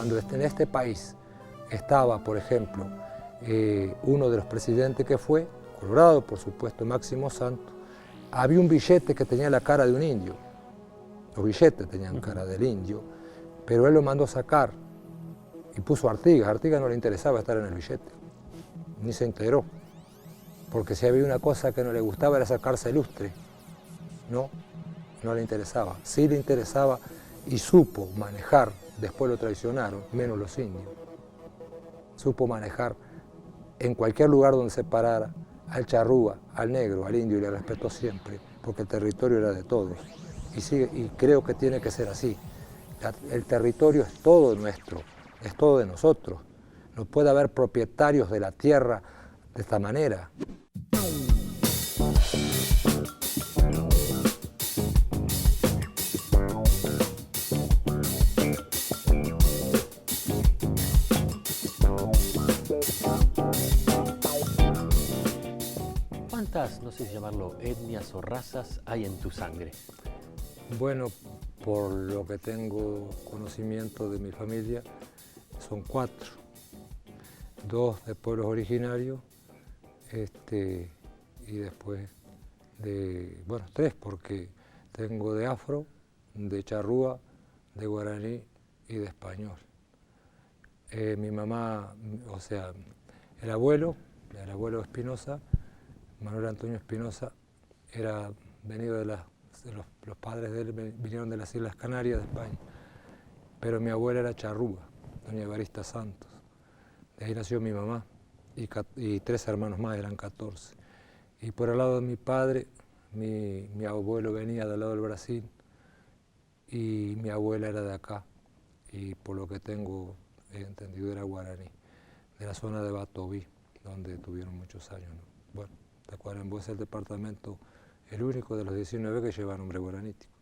cuando en este país estaba, por ejemplo, uno de los presidentes que fue, Colorado, por supuesto, Máximo Santos, había un billete que tenía la cara de un indio. Los billetes tenían cara del indio, pero él lo mandó sacar y puso Artigas. A Artigas no le interesaba estar en el billete, ni se enteró, porque si había una cosa que no le gustaba era sacarse lustre. No le interesaba. Sí le interesaba y supo manejar, después lo traicionaron, menos los indios. Supo manejar en cualquier lugar donde se parara, al charrúa, al negro, al indio, y le respetó siempre, porque el territorio era de todos. Y creo que tiene que ser así. El territorio es todo nuestro, es todo de nosotros. No puede haber propietarios de la tierra de esta manera. ¿Cuántas, no sé si llamarlo, etnias o razas hay en tu sangre? Bueno, por lo que tengo conocimiento de mi familia, son 4. 2 de pueblos originarios y después de, bueno, 3, porque tengo de afro, de charrúa, de guaraní y de español. Mi mamá, o sea, el abuelo Espinosa, Manuel Antonio Espinosa, era venido de los padres de él vinieron de las Islas Canarias, de España, pero mi abuela era charrúa, doña Evarista Santos. De ahí nació mi mamá y 3 hermanos más, eran 14. Y por el lado de mi padre, mi abuelo venía del lado del Brasil y mi abuela era de acá, y por lo que tengo entendido era guaraní, de la zona de Batoví, donde tuvieron muchos años, ¿no? Bueno, Tacuarembó es el departamento, el único de los 19 que lleva nombre guaranítico.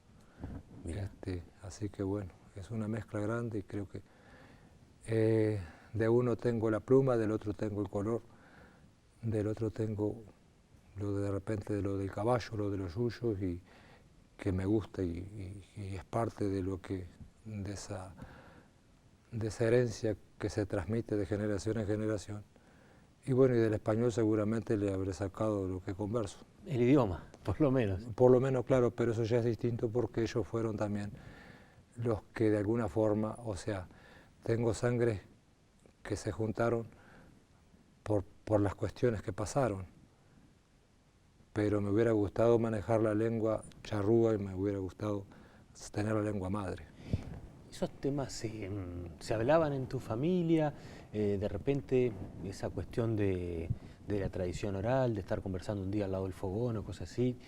Así que bueno, es una mezcla grande y creo que de uno tengo la pluma, del otro tengo el color, del otro tengo de repente de lo del caballo, lo de los yuyos, y que me gusta y es parte de lo que, de esa herencia que se transmite de generación en generación. Y bueno, y del español seguramente le habré sacado lo que converso. El idioma, por lo menos. Por lo menos, claro, pero eso ya es distinto porque ellos fueron también los que de alguna forma, o sea, tengo sangre que se juntaron por las cuestiones que pasaron, pero me hubiera gustado manejar la lengua charrúa y me hubiera gustado tener la lengua madre. ¿Esos temas se hablaban en tu familia? De repente esa cuestión de la tradición oral, de estar conversando un día al lado del fogón o cosas así,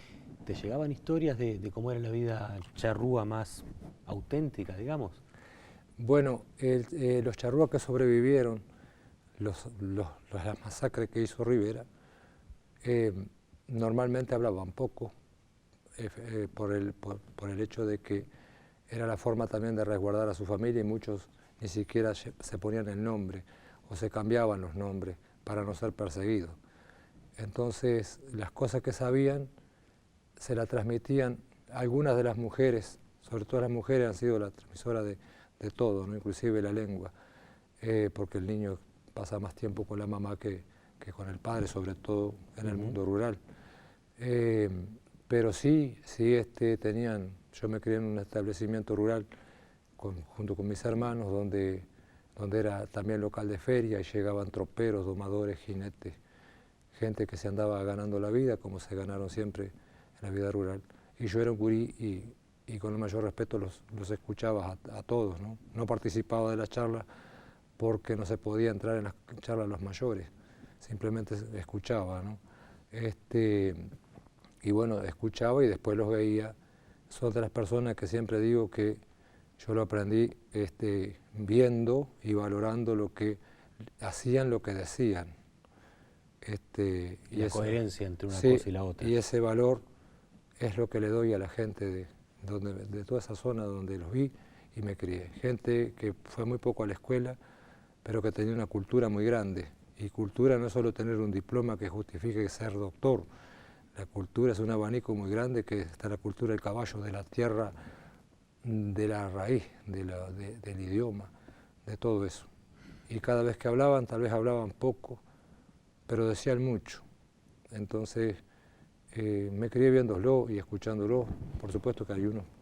¿te llegaban historias de cómo era la vida charrúa más auténtica, digamos? Bueno, los charrúas que sobrevivieron, las masacres que hizo Rivera, normalmente hablaban poco, por el hecho de que era la forma también de resguardar a su familia, y muchos ni siquiera se ponían el nombre o se cambiaban los nombres para no ser perseguidos. Entonces, las cosas que sabían se las transmitían. Algunas de las mujeres, sobre todo las mujeres, han sido la transmisora de todo, ¿no? Inclusive la lengua, porque el niño pasa más tiempo con la mamá que con el padre, sobre todo en el mundo rural. Pero sí tenían, yo me crié en un establecimiento rural junto con mis hermanos, donde era también local de feria, y llegaban troperos, domadores, jinetes, gente que se andaba ganando la vida, como se ganaron siempre en la vida rural. Y yo era un gurí y con el mayor respeto los escuchaba a todos, ¿no? No participaba de las charlas porque no se podía entrar en las charlas de los mayores, simplemente escuchaba, ¿no? Y bueno, escuchaba y después los veía. Son de las personas que siempre digo que yo lo aprendí viendo y valorando lo que hacían, lo que decían. Y la coherencia entre una sí, cosa y la otra. Y ese valor es lo que le doy a la gente de toda esa zona donde los vi y me crié. Gente que fue muy poco a la escuela, pero que tenía una cultura muy grande. Y cultura no es solo tener un diploma que justifique ser doctor. La cultura es un abanico muy grande, que está la cultura del caballo, de la tierra, de la raíz, del idioma, de todo eso. Y cada vez que hablaban, tal vez hablaban poco, pero decían mucho. Entonces, me crié viéndolo y escuchándolo. Por supuesto que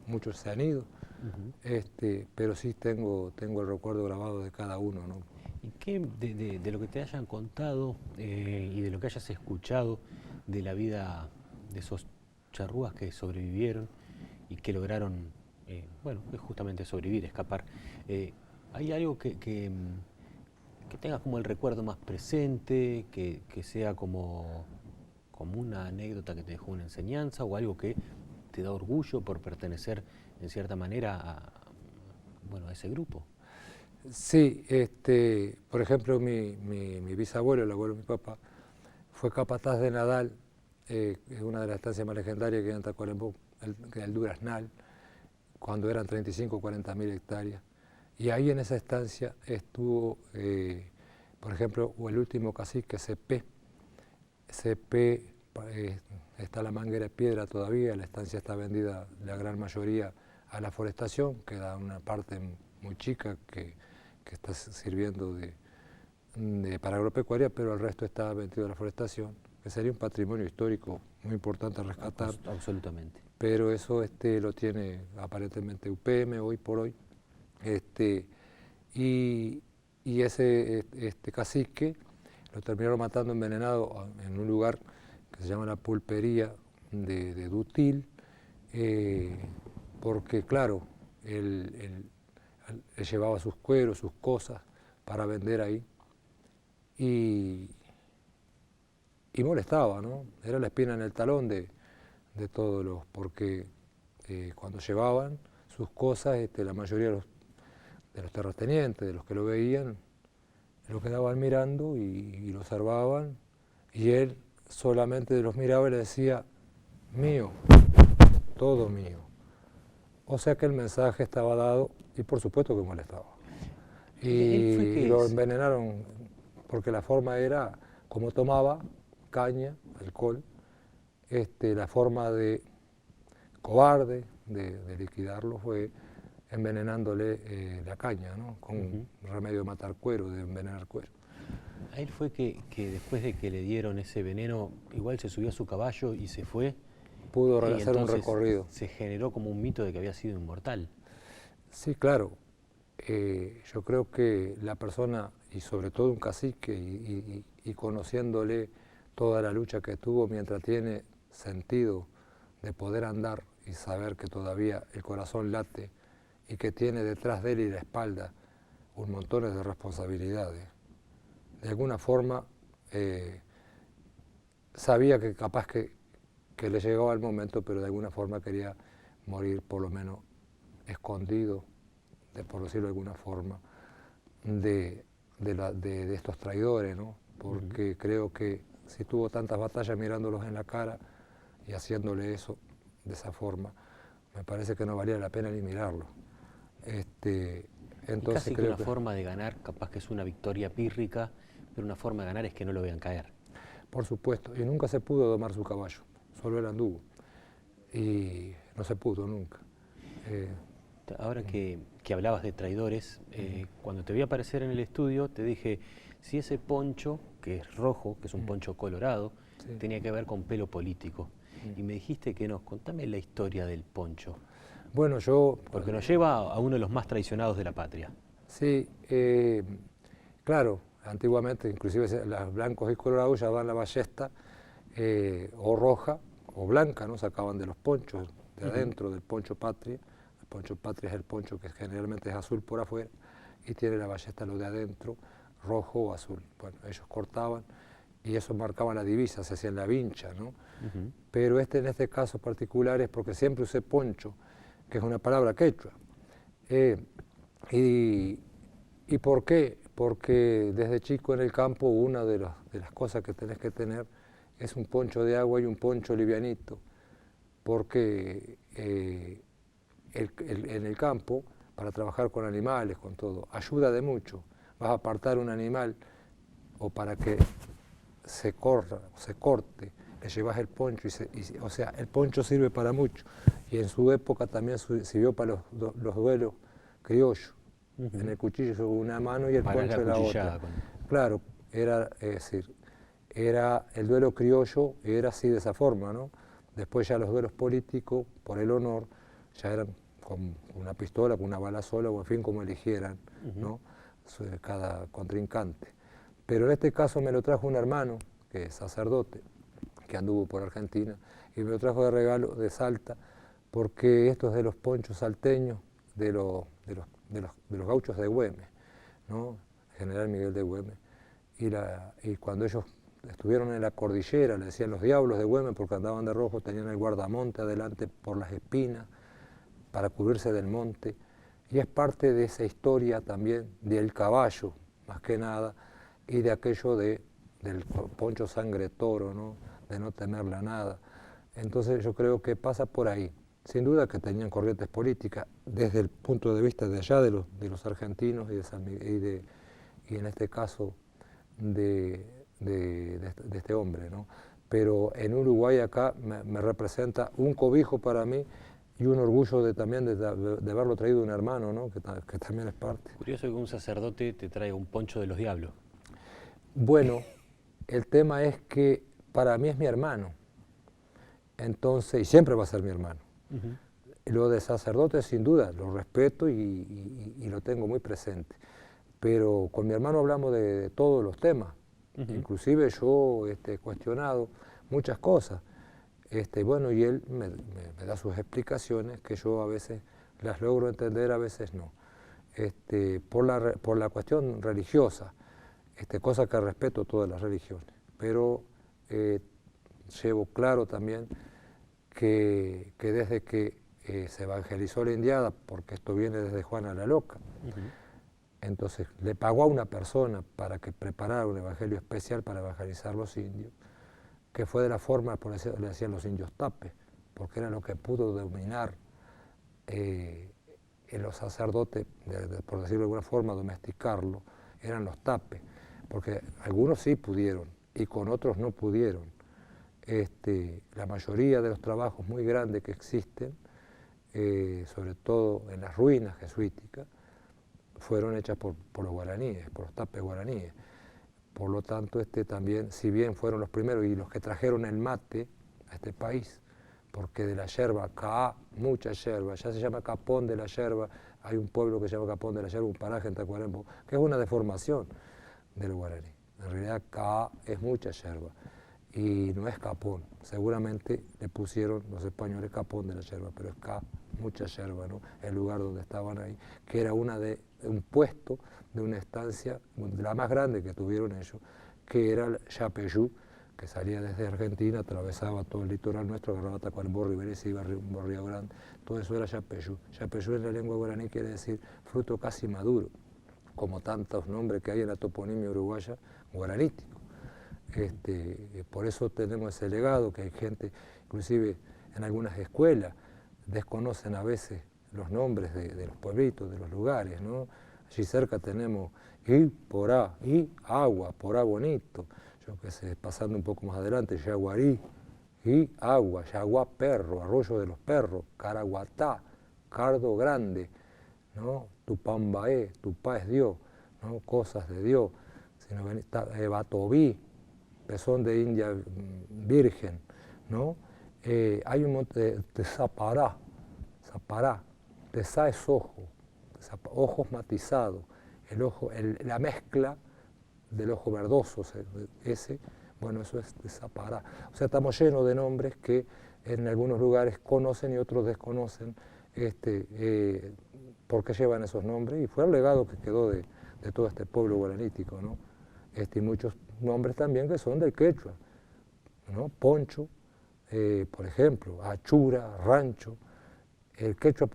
muchos se han ido, pero sí tengo el recuerdo grabado de cada uno, ¿no? ¿Y qué de lo que te hayan contado y de lo que hayas escuchado de la vida de esos charrúas que sobrevivieron y que lograron, bueno, justamente sobrevivir, escapar? ¿Hay algo que tengas como el recuerdo más presente, que sea como una anécdota que te dejó una enseñanza o algo que te da orgullo por pertenecer en cierta manera a ese grupo? Sí, por ejemplo, mi bisabuelo, el abuelo de mi papá, fue capataz de Nadal, es una de las estancias más legendarias que hay en Tacuarembó, el Duraznal, cuando eran 35 o 40 mil hectáreas. Y ahí en esa estancia estuvo, por ejemplo, el último cacique, Cepé. Cepé, está la manguera de piedra todavía, la estancia está vendida la gran mayoría a la forestación, queda una parte muy chica que está sirviendo para agropecuaria, pero el resto está vendido a la forestación, que sería un patrimonio histórico muy importante a rescatar. Absolutamente. Pero eso lo tiene aparentemente UPM hoy por hoy. Y ese cacique lo terminaron matando envenenado en un lugar que se llama la pulpería de Dutil, porque claro, él llevaba sus cueros, sus cosas para vender ahí y molestaba, ¿no? Era la espina en el talón de todos porque cuando llevaban sus cosas, la mayoría de los terratenientes, de los que lo veían, lo quedaban mirando y lo observaban, y él solamente los miraba y le decía, mío, todo mío. O sea que el mensaje estaba dado y por supuesto que molestaba. Y lo envenenaron porque la forma era, como tomaba caña, alcohol, la forma de cobarde de liquidarlo fue envenenándole la caña, ¿no? Con remedio de matar cuero, de envenenar cuero. A él fue que después de que le dieron ese veneno, igual se subió a su caballo y se fue. Pudo hacer un recorrido. Se generó como un mito de que había sido inmortal. Sí, claro. Yo creo que la persona, y sobre todo un cacique, y conociéndole toda la lucha que tuvo mientras tiene sentido de poder andar y saber que todavía el corazón late y que tiene detrás de él y la espalda un montón de responsabilidades. De alguna forma sabía que capaz que le llegaba el momento, pero de alguna forma quería morir por lo menos escondido, por decirlo de alguna forma, de estos traidores, ¿no? Porque creo que si tuvo tantas batallas mirándolos en la cara y haciéndole eso de esa forma, me parece que no valía la pena ni mirarlo. Entonces casi creo que una forma de ganar, capaz que es una victoria pírrica, pero una forma de ganar es que no lo vean caer. Por supuesto, y nunca se pudo domar su caballo, solo él anduvo, y no se pudo nunca. Ahora que hablabas de traidores, cuando te vi aparecer en el estudio te dije, si ese poncho, que es rojo, que es un poncho colorado, sí, tenía que ver con pelo político. Y me dijiste que no, contame la historia del poncho. Bueno, porque nos lleva a uno de los más traicionados de la patria. Sí, claro, antiguamente inclusive los blancos y colorados llevaban la ballesta o roja o blanca, ¿no? Sacaban de los ponchos de adentro del poncho patria. El poncho patria es el poncho que generalmente es azul por afuera y tiene la ballesta lo de adentro, rojo o azul. Bueno, ellos cortaban y eso marcaba la divisa, se hacía en la vincha, ¿no? Pero en este caso particular es porque siempre usé poncho, que es una palabra quechua. ¿Y por qué? Porque desde chico en el campo una de las cosas que tenés que tener es un poncho de agua y un poncho livianito, porque en el campo, para trabajar con animales, con todo, ayuda de mucho. Vas a apartar un animal o para que se corte, le llevas el poncho, o sea, el poncho sirve para mucho. Y en su época también sirvió para los duelos criollos. en el cuchillo con una mano y el Para poncho en la otra. Claro, era, es decir, era el duelo criollo, era así de esa forma, ¿no? Después ya los duelos políticos, por el honor, ya eran con una pistola, con una bala sola, o en fin, como eligieran, ¿no? Cada contrincante. Pero en este caso me lo trajo un hermano, que es sacerdote, que anduvo por Argentina, y me lo trajo de regalo de Salta, porque esto es de los ponchos salteños, de los gauchos de Güemes, ¿no? General Miguel de Güemes. Y cuando ellos estuvieron en la cordillera, le decían los diablos de Güemes porque andaban de rojo, tenían el guardamonte adelante por las espinas para cubrirse del monte. Y es parte de esa historia también del caballo, más que nada, y de aquello del poncho sangre toro, ¿no? De no temerle a nada. Entonces yo creo que pasa por ahí. Sin duda que tenían corrientes políticas desde el punto de vista de allá de los argentinos y en este caso de este hombre, ¿no? Pero en Uruguay acá me representa un cobijo para mí y un orgullo también de haberlo traído un hermano, ¿no? que también es parte. Curioso que un sacerdote te traiga un poncho de los diablos. Bueno, el tema es que para mí es mi hermano, entonces, y siempre va a ser mi hermano. Lo de sacerdote sin duda, lo respeto y lo tengo muy presente. Pero con mi hermano hablamos de todos los temas. Inclusive yo he cuestionado muchas cosas. Bueno, y él me da sus explicaciones que yo a veces las logro entender, a veces no. Por la cuestión religiosa, cosa que respeto todas las religiones. Pero llevo claro también que desde que se evangelizó la indiada, porque esto viene desde Juana la Loca, entonces le pagó a una persona para que preparara un evangelio especial para evangelizar los indios, que fue de la forma, por eso le decían los indios tapes, porque era lo que pudo dominar en los sacerdotes, por decirlo de alguna forma, domesticarlo, eran los tapes, porque algunos sí pudieron y con otros no pudieron. La mayoría de los trabajos muy grandes que existen, sobre todo en las ruinas jesuíticas, fueron hechas por los guaraníes, por los tapes guaraníes. Por lo tanto, también, si bien fueron los primeros y los que trajeron el mate a este país, porque de la yerba, caá, mucha yerba, ya se llama Capón de la Yerba, hay un pueblo que se llama Capón de la Yerba, un paraje en Tacuarembó, que es una deformación del guaraní. En realidad, caá es mucha yerba y no es Capón. Seguramente le pusieron los españoles Capón de la Yerba, pero es caá, mucha yerba, ¿no? El lugar donde estaban ahí, que era un puesto de una estancia, la más grande que tuvieron ellos, que era el Yapeyú, que salía desde Argentina, atravesaba todo el litoral nuestro, agarraba Tacuarembó, Rivera y se iba a Río Grande. Todo eso era Yapeyú. Yapeyú en la lengua guaraní quiere decir fruto casi maduro, como tantos nombres que hay en la toponimia uruguaya guaranítico. Por eso tenemos ese legado, que hay gente, inclusive en algunas escuelas, desconocen a veces los nombres de los pueblitos, de los lugares, ¿no? Allí cerca tenemos Porá, agua, Porá bonito, yo qué sé, pasando un poco más adelante, Yaguarí, agua, Yaguá perro, arroyo de los perros, Caraguatá, Cardo grande, ¿no? Tupambaé, Tupá es Dios, ¿no? Cosas de Dios, Batobí, pezón de India virgen, ¿no? Hay un monte de Zapará, Tezá es ojo, ojos matizados, el ojo, la mezcla del ojo verdoso, ese, bueno, eso es de Zapará. O sea, estamos llenos de nombres que en algunos lugares conocen y otros desconocen por qué llevan esos nombres, y fue el legado que quedó de todo este pueblo guaranítico, ¿no? Y muchos nombres también que son del quechua, ¿no? Poncho, por ejemplo, achura, rancho. El quechua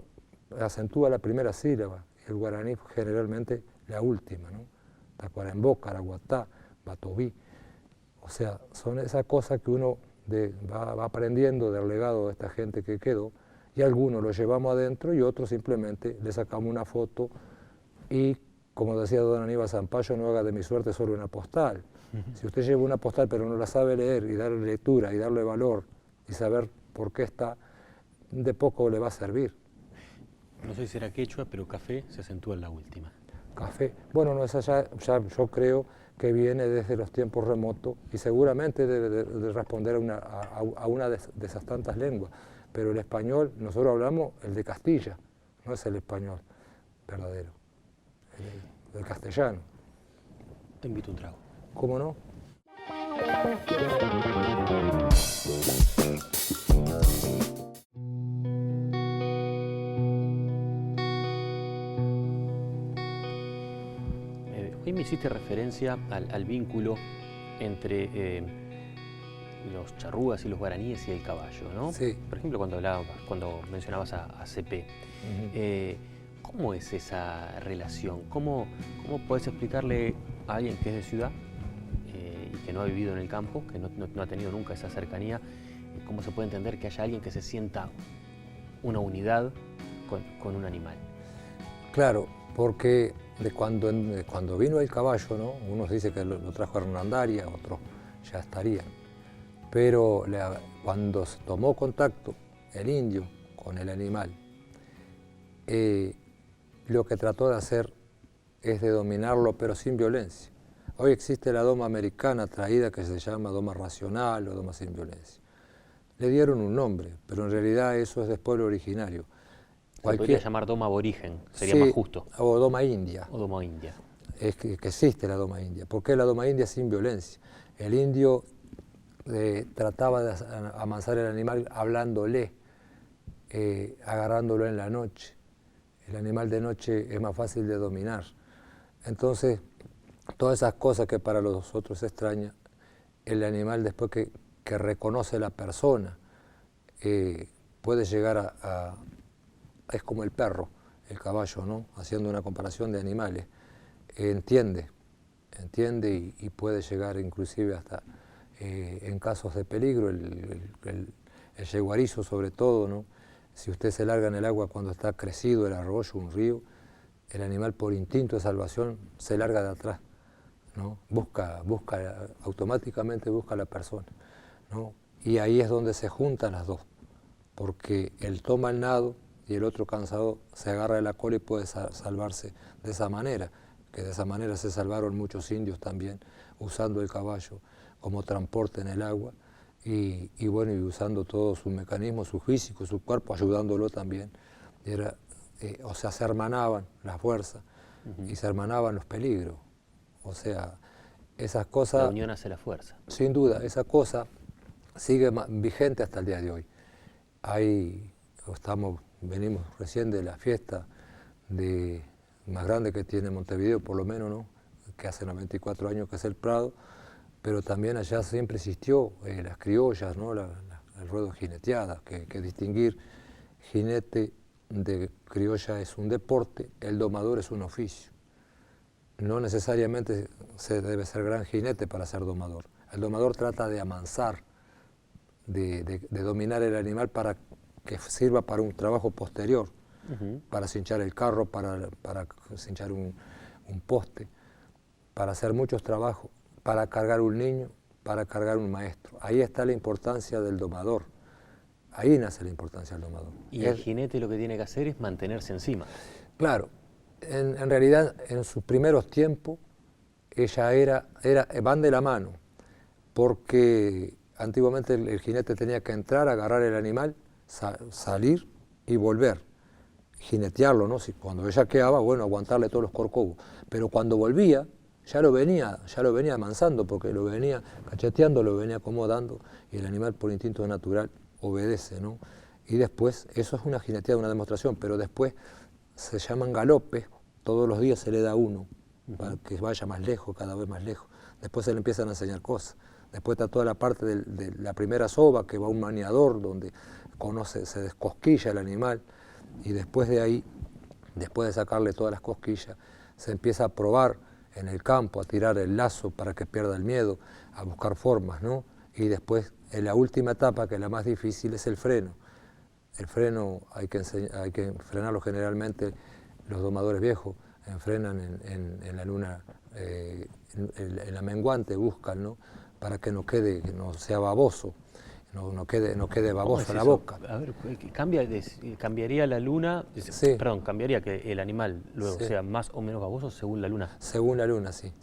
acentúa la primera sílaba, el guaraní generalmente la última, ¿no? Tacuarembó, Caraguatá, Batobí. O sea, son esas cosas que uno va aprendiendo del legado de esta gente que quedó, y algunos lo llevamos adentro y otros simplemente le sacamos una foto y, como decía don Aníbal Zampayo, no haga de mi suerte solo una postal. Si usted lleva una postal pero no la sabe leer y darle lectura y darle valor y saber por qué está, de poco le va a servir. No sé si era quechua, pero café se acentúa en la última. Café. Bueno, no, esa ya yo creo que viene desde los tiempos remotos y seguramente debe de responder a una de esas tantas lenguas. Pero el español, nosotros hablamos el de Castilla, no es el español verdadero, el castellano. Te invito un trago. ¿Cómo no? Hoy me hiciste referencia al vínculo entre los charrúas y los guaraníes y el caballo, ¿no? Sí. Por ejemplo, cuando mencionabas a CP. ¿Cómo es esa relación? ¿Cómo podés explicarle a alguien que es de ciudad y que no ha vivido en el campo, que no ha tenido nunca esa cercanía, cómo se puede entender que haya alguien que se sienta una unidad con un animal? Claro, porque cuando vino el caballo, ¿no? Unos dicen que lo trajo Hernandaria, otros ya estarían. Pero cuando se tomó contacto el indio con el animal, lo que trató de hacer es de dominarlo, pero sin violencia. Hoy existe la doma americana traída que se llama doma racional o doma sin violencia. Le dieron un nombre, pero en realidad eso es del pueblo originario. Se podría llamar doma aborigen, sería sí, más justo. O doma india. O doma india. Es que existe la doma india. ¿Por qué la doma india sin violencia? El indio trataba de amansar el animal hablándole, agarrándolo en la noche. El animal de noche es más fácil de dominar. Entonces, todas esas cosas que para los otros es extraña, el animal después que reconoce la persona, puede llegar es como el perro, el caballo, ¿no? Haciendo una comparación de animales, entiende y puede llegar inclusive hasta, en casos de peligro, el yeguarizo sobre todo, ¿no? Si usted se larga en el agua cuando está crecido el arroyo, un río, el animal por instinto de salvación se larga de atrás, ¿no? Automáticamente busca a la persona, ¿no? Y ahí es donde se juntan las dos, porque él toma el nado y el otro cansado se agarra de la cola y puede salvarse de esa manera, que de esa manera se salvaron muchos indios también, usando el caballo como transporte en el agua y bueno, y usando todo su mecanismo, su físico, su cuerpo, ayudándolo también. O sea, se hermanaban las fuerzas y se hermanaban los peligros. O sea, esas cosas... La unión hace la fuerza. Sin duda, esa cosa sigue vigente hasta el día de hoy. Venimos recién de la fiesta más grande que tiene Montevideo, por lo menos, ¿no? Que hace 94 años que es el Prado, pero también allá siempre existió las criollas, ¿no? El ruedo jineteada, que distinguir jinete de criolla es un deporte, el domador es un oficio. No necesariamente se debe ser gran jinete para ser domador. El domador trata de amansar, de dominar el animal para que sirva para un trabajo posterior, para cinchar el carro, para cinchar un poste, para hacer muchos trabajos, para cargar un niño, para cargar un maestro. Ahí está la importancia del domador. Ahí nace la importancia del domador. Y el jinete lo que tiene que hacer es mantenerse encima. Claro. En realidad, en sus primeros tiempos, van de la mano, porque antiguamente el jinete tenía que entrar, agarrar el animal, salir y volver, jinetearlo, ¿no? Cuando ella quedaba, bueno, aguantarle todos los corcovos, pero cuando volvía, ya lo venía amansando, porque lo venía cacheteando, lo venía acomodando, y el animal por instinto natural obedece, ¿no? Y después, eso es una jineteada, una demostración, pero después se llaman galopes, todos los días se le da uno, para que vaya más lejos, cada vez más lejos. Después se le empiezan a enseñar cosas. Después está toda la parte de la primera soba, que va un maniador, donde se descosquilla el animal, y después de ahí, después de sacarle todas las cosquillas, se empieza a probar en el campo, a tirar el lazo para que pierda el miedo, a buscar formas, ¿no? Y después, en la última etapa, que es la más difícil, es el freno. El freno hay que frenarlo generalmente, los domadores viejos frenan en la luna, en la menguante buscan, ¿no? Para que no quede, que no sea baboso. no quede baboso es la eso? boca. A ver, cambiaría la luna, Sí. perdón, cambiaría que el animal luego Sí. sea más o menos baboso según la luna. Según la luna, sí.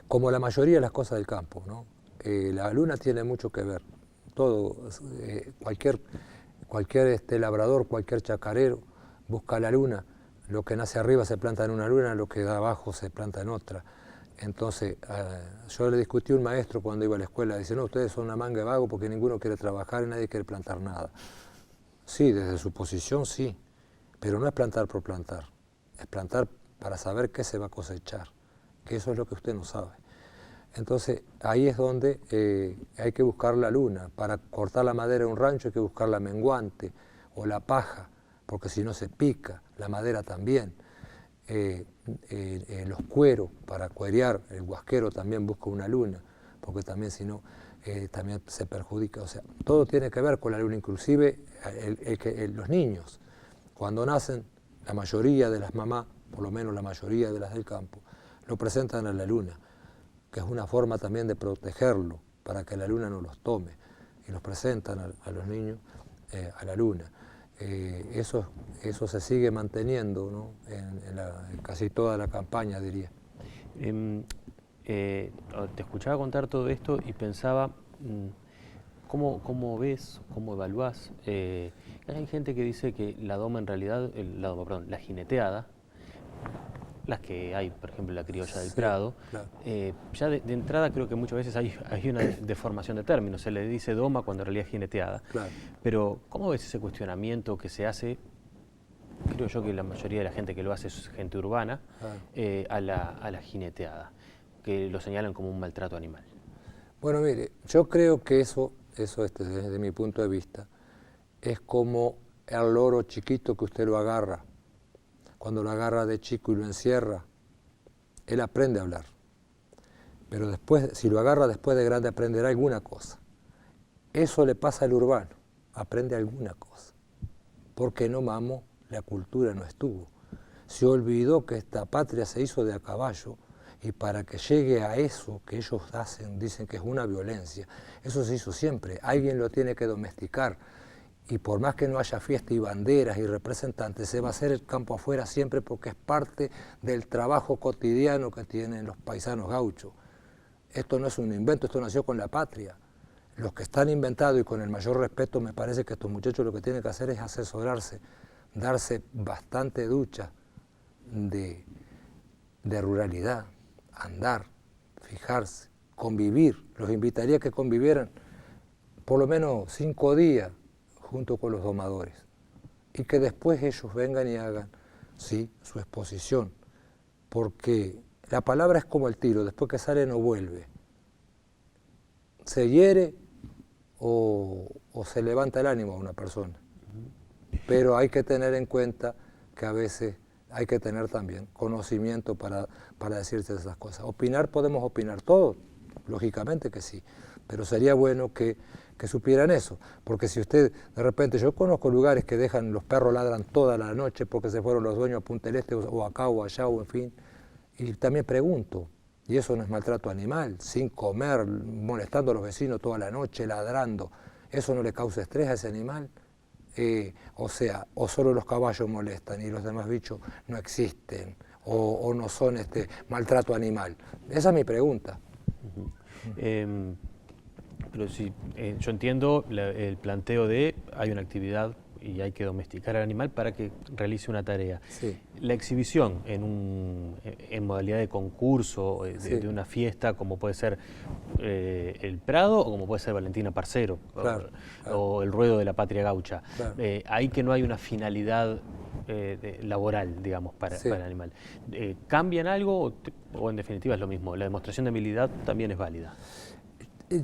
Como la mayoría de las cosas del campo, ¿no? La luna tiene mucho que ver. Todo, cualquier labrador, cualquier chacarero busca la luna. Lo que nace arriba se planta en una luna, lo que da abajo se planta en otra. Entonces, yo le discutí a un maestro cuando iba a la escuela, dice, no, ustedes son una manga de vagos porque ninguno quiere trabajar y nadie quiere plantar nada. Sí, desde su posición sí, pero no es plantar por plantar, es plantar para saber qué se va a cosechar, que eso es lo que usted no sabe. Entonces, ahí es donde hay que buscar la luna. Para cortar la madera de un rancho hay que buscar la menguante o la paja, porque si no se pica, la madera también. Los cueros, para cuerear, el guasquero también busca una luna, porque también si no, también se perjudica. O sea, todo tiene que ver con la luna, inclusive los niños. Cuando nacen, la mayoría de las mamás, por lo menos la mayoría de las del campo, lo presentan a la luna, que es una forma también de protegerlo, para que la luna no los tome, y los presentan a los niños a la luna. Eso se sigue manteniendo, ¿no? en casi toda la campaña, diría. Te escuchaba contar todo esto y pensaba, ¿cómo ves, cómo evaluás? Hay gente que dice que la doma en realidad, la jineteada, las que hay, por ejemplo, la criolla del Prado, claro. Ya de entrada creo que muchas veces hay una deformación de términos, se le dice doma cuando en realidad es jineteada. Claro. Pero, ¿cómo ves ese cuestionamiento que se hace? Creo yo que la mayoría de la gente que lo hace es gente urbana, a la jineteada, que lo señalan como un maltrato animal. Bueno, mire, yo creo que eso desde mi punto de vista, es como el loro chiquito que usted lo agarra. Cuando lo agarra de chico y lo encierra, él aprende a hablar. Pero después, si lo agarra después de grande, aprenderá alguna cosa. Eso le pasa al urbano, aprende alguna cosa. Porque no mamó, la cultura no estuvo. Se olvidó que esta patria se hizo de a caballo, y para que llegue a eso que ellos hacen, dicen que es una violencia, eso se hizo siempre. Alguien lo tiene que domesticar. Y por más que no haya fiesta y banderas y representantes, se va a hacer el campo afuera siempre porque es parte del trabajo cotidiano que tienen los paisanos gauchos. Esto no es un invento, esto nació con la patria. Los que están inventados y con el mayor respeto, me parece que estos muchachos lo que tienen que hacer es asesorarse, darse bastante ducha de ruralidad, andar, fijarse, convivir. Los invitaría a que convivieran por lo menos 5 días junto con los domadores, y que después ellos vengan y hagan, sí, su exposición, porque la palabra es como el tiro, después que sale no vuelve, se hiere o se levanta el ánimo a una persona, pero hay que tener en cuenta que a veces hay que tener también conocimiento para decirse esas cosas. Opinar, podemos opinar todos, lógicamente que sí, pero sería bueno que supieran eso, porque si usted, de repente, yo conozco lugares que dejan, los perros ladran toda la noche porque se fueron los dueños a Punta del Este o acá o allá o en fin, y también pregunto, y eso no es maltrato animal, sin comer, molestando a los vecinos toda la noche, ladrando, ¿eso no le causa estrés a ese animal? O sea, o solo los caballos molestan y los demás bichos no existen, o no son maltrato animal. Esa es mi pregunta. Pero sí, yo entiendo el planteo de hay una actividad y hay que domesticar al animal para que realice una tarea. Sí. La exhibición en modalidad de concurso, de una fiesta, como puede ser el Prado o como puede ser Valentina Parcero, claro, o el Ruedo de la Patria Gaucha. Claro. Ahí que no hay una finalidad laboral, digamos, para el animal. ¿Cambian algo o en definitiva es lo mismo? La demostración de habilidad también es válida.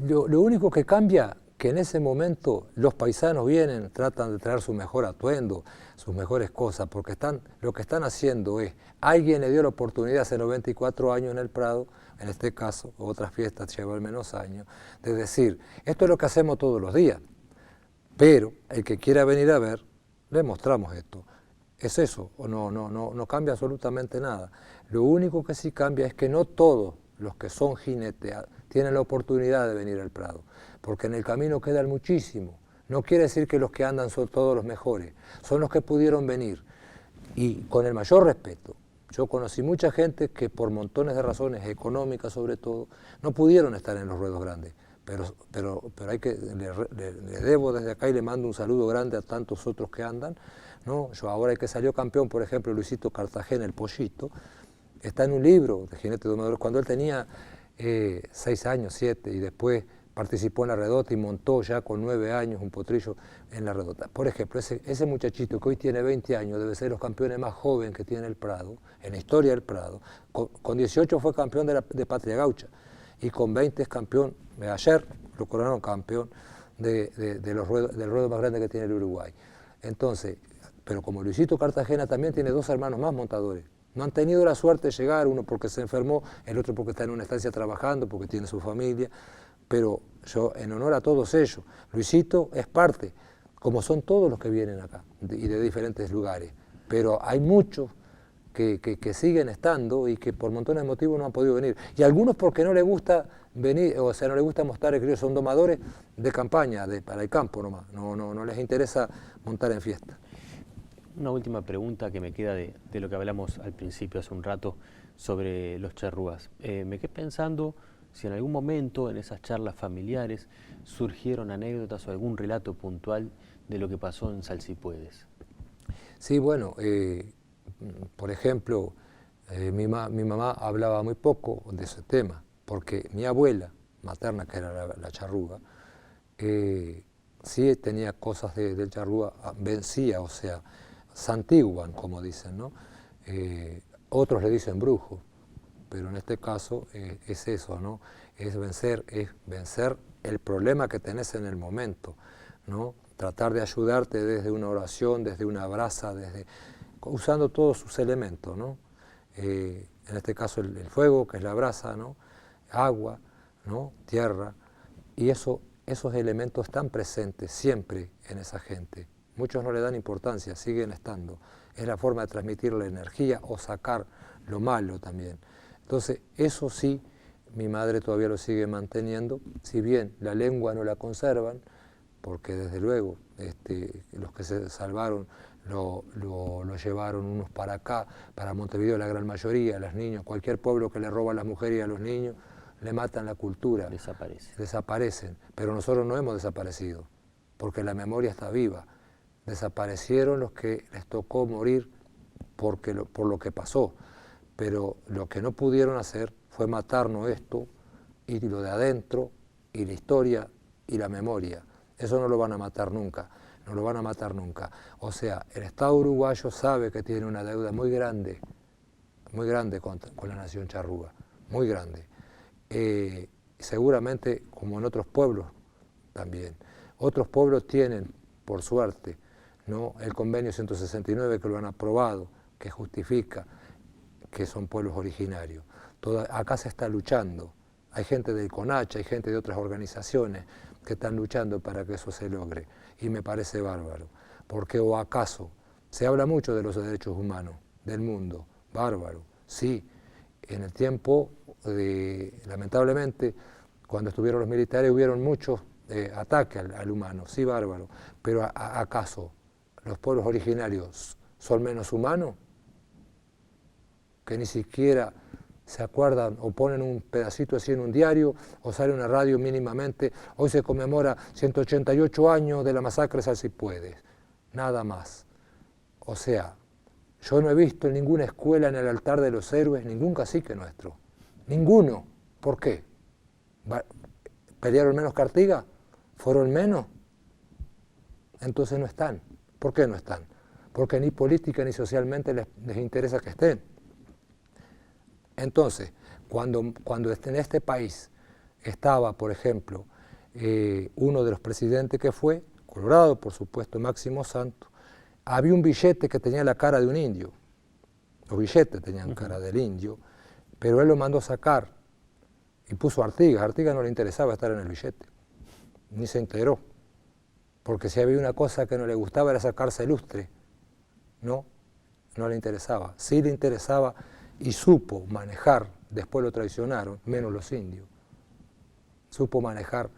Lo único que cambia, que en ese momento los paisanos vienen, tratan de traer su mejor atuendo, sus mejores cosas, porque lo que están haciendo es, alguien le dio la oportunidad hace 94 años en el Prado, en este caso, otras fiestas llevan menos años, de decir, esto es lo que hacemos todos los días, pero el que quiera venir a ver, le mostramos esto. Es eso, no cambia absolutamente nada. Lo único que sí cambia es que no todos los que son jinetes, tienen la oportunidad de venir al Prado, porque en el camino quedan muchísimos. No quiere decir que los que andan son todos los mejores, son los que pudieron venir. Y con el mayor respeto, yo conocí mucha gente que por montones de razones, económicas sobre todo, no pudieron estar en los ruedos grandes. Pero hay que, le debo desde acá y le mando un saludo grande a tantos otros que andan, ¿no? Yo ahora el que salió campeón, por ejemplo, Luisito Cartagena, el Pollito, está en un libro de Jinete Domador, cuando él tenía 6 años, 7, y después participó en la redota y montó ya con 9 años un potrillo en la redota. Por ejemplo, ese muchachito que hoy tiene 20 años debe ser los campeones más jóvenes que tiene el Prado, en la historia del Prado. Con 18 fue campeón de Patria Gaucha y con 20 es campeón, ayer lo coronaron campeón del ruedo más grande que tiene el Uruguay. Entonces, pero como Luisito Cartagena también tiene 2 hermanos más montadores. No han tenido la suerte de llegar, uno porque se enfermó, el otro porque está en una estancia trabajando, porque tiene su familia. Pero yo, en honor a todos ellos, Luisito es parte, como son todos los que vienen acá, y de diferentes lugares. Pero hay muchos que siguen estando y que por montones de motivos no han podido venir. Y algunos porque no les gusta venir, o sea, no les gusta mostrar el criollo, son domadores de campaña, para el campo nomás, no les interesa montar en fiesta. Una última pregunta que me queda de lo que hablamos al principio, hace un rato, sobre los charrúas. Me quedé pensando si en algún momento en esas charlas familiares surgieron anécdotas o algún relato puntual de lo que pasó en Salsipuedes. Sí, bueno, por ejemplo, mi mamá hablaba muy poco de ese tema, porque mi abuela materna, que era la charrúa, sí tenía cosas del charrúa, vencía, o sea, santiguan, como dicen, ¿no? Otros le dicen brujo, pero en este caso es eso, ¿no? Es vencer el problema que tenés en el momento, ¿no? Tratar de ayudarte desde una oración, desde una brasa, usando todos sus elementos, ¿no? En este caso el fuego, que es la brasa, ¿no? Agua, ¿no? Tierra, y esos elementos están presentes siempre en esa gente. Muchos no le dan importancia, siguen estando. Es la forma de transmitir la energía o sacar lo malo también. Entonces, eso sí, mi madre todavía lo sigue manteniendo, si bien la lengua no la conservan, porque desde luego los que se salvaron lo llevaron unos para acá, para Montevideo la gran mayoría, los niños, cualquier pueblo que le roba a las mujeres y a los niños, le matan la cultura. Desaparecen, pero nosotros no hemos desaparecido, porque la memoria está viva. Desaparecieron los que les tocó morir por lo que pasó, pero lo que no pudieron hacer fue matarnos esto y lo de adentro y la historia y la memoria. Eso no lo van a matar nunca, no lo van a matar nunca. O sea, el Estado uruguayo sabe que tiene una deuda muy grande con la nación charrúa, muy grande. Seguramente, como en otros pueblos también. Otros pueblos tienen, por suerte, ¿no?, el convenio 169 que lo han aprobado, que justifica que son pueblos originarios. Acá se está luchando. Hay gente del CONACH, hay gente de otras organizaciones que están luchando para que eso se logre. Y me parece bárbaro. Porque o acaso se habla mucho de los derechos humanos del mundo. Bárbaro. Sí, en el tiempo, lamentablemente, cuando estuvieron los militares hubieron muchos ataques al humano. Sí, bárbaro. Pero ¿acaso los pueblos originarios son menos humanos? Que ni siquiera se acuerdan o ponen un pedacito así en un diario o sale una radio mínimamente. Hoy se conmemora 188 años de la masacre de Salsipuedes, nada más. O sea, yo no he visto en ninguna escuela en el altar de los héroes ningún cacique nuestro, ninguno. ¿Por qué? ¿Pelearon menos que Artigas? ¿Fueron menos? Entonces no están. ¿Por qué no están? Porque ni política ni socialmente les interesa que estén. Entonces, cuando en este país estaba, por ejemplo, uno de los presidentes que fue, Colorado, por supuesto, Máximo Santos, había un billete que tenía la cara de un indio. Los billetes tenían cara del indio, pero él lo mandó sacar y puso a Artigas. A Artigas no le interesaba estar en el billete, ni se enteró, porque si había una cosa que no le gustaba era sacarse lustre. No le interesaba. Sí le interesaba y supo manejar después lo traicionaron, menos los indios. Supo manejar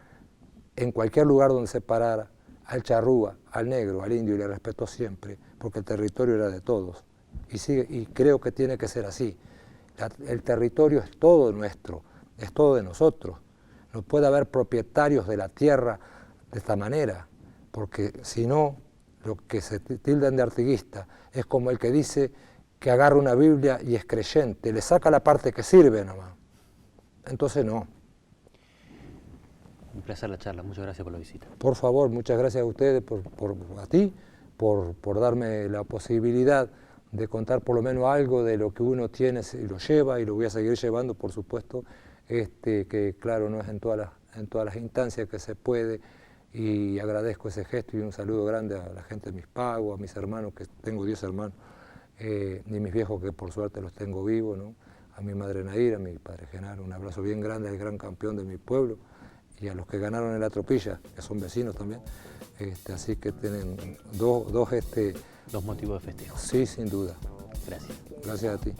en cualquier lugar donde se parara, al charrúa, al negro, al indio, y le respetó siempre, porque el territorio era de todos. Y creo que tiene que ser así. El territorio es todo nuestro, es todo de nosotros. No puede haber propietarios de la tierra de esta manera, porque si no, lo que se tildan de artiguista es como el que dice que agarra una Biblia y es creyente, le saca la parte que sirve nomás. Entonces no. Un placer la charla, muchas gracias por la visita. Por favor, muchas gracias a ustedes, a ti, por darme la posibilidad de contar por lo menos algo de lo que uno tiene y lo lleva, y lo voy a seguir llevando, por supuesto, que claro, no es en todas las instancias que se puede, y agradezco ese gesto y un saludo grande a la gente de Mispagua, a mis hermanos, que tengo 10 hermanos, y mis viejos que por suerte los tengo vivos, ¿no? A mi madre Naira, a mi padre Genaro, un abrazo bien grande al gran campeón de mi pueblo, y a los que ganaron en la tropilla, que son vecinos también, así que tienen dos motivos de festejo. Sí, sin duda. Gracias. Gracias a ti.